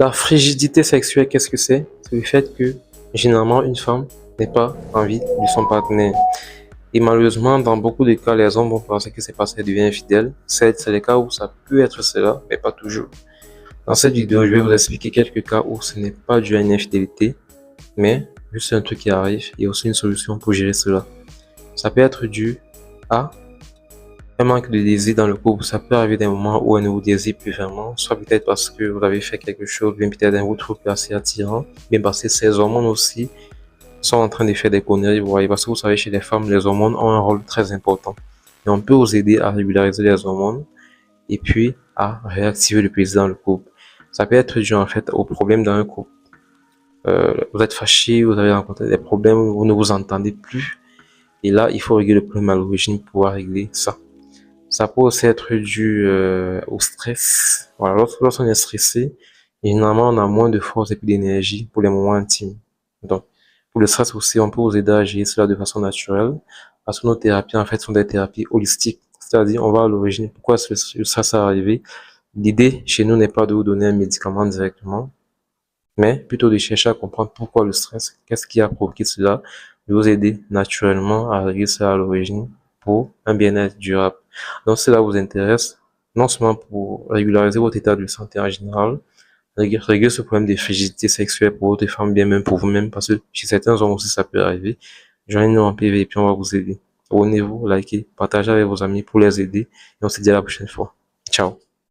La frigidité sexuelle, qu'est-ce que c'est? C'est le fait que, généralement, une femme n'est pas envie de son partenaire. Et malheureusement, dans beaucoup de cas, les hommes vont penser que c'est parce qu'elle devient infidèle. C'est les cas où ça peut être cela, mais pas toujours. Dans cette vidéo, je vais vous expliquer quelques cas où ce n'est pas dû à une infidélité, mais juste un truc qui arrive et aussi une solution pour gérer cela. Ça peut être dû à un manque de désir dans le couple. Ça peut arriver des moments où elle ne vous désire plus vraiment, soit peut-être parce que vous avez fait quelque chose, bien peut-être un vous trouve assez attirant, bien parce que ces hormones aussi sont en train de faire des conneries, vous voyez, parce que vous savez, chez les femmes, les hormones ont un rôle très important. Et on peut vous aider à régulariser les hormones et puis à réactiver le plaisir dans le couple. Ça peut être dû en fait au problème dans un couple. Vous êtes fâché, vous avez rencontré des problèmes, vous ne vous entendez plus. Et là, il faut régler le problème à l'origine pour pouvoir régler ça. Ça peut aussi être dû au stress. Voilà, lorsqu'on est stressé, généralement, on a moins de force et plus d'énergie pour les moments intimes. Donc, pour le stress aussi, on peut vous aider à gérer cela de façon naturelle. Parce que nos thérapies, en fait, sont des thérapies holistiques. C'est-à-dire, on va à l'origine. Pourquoi le stress est arrivé? L'idée chez nous n'est pas de vous donner un médicament directement, mais plutôt de chercher à comprendre pourquoi le stress, qu'est-ce qui a provoqué cela, de vous aider naturellement à régler ça à l'origine pour un bien-être durable. Donc, cela vous intéresse, non seulement pour régulariser votre état de santé en général, régler ce problème de frigidité sexuelle pour votre femme, bien même pour vous-même, parce que chez certains hommes aussi ça peut arriver. Joignez-nous en PV et puis on va vous aider. Abonnez-vous, likez, partagez avec vos amis pour les aider et on se dit à la prochaine fois. Ciao.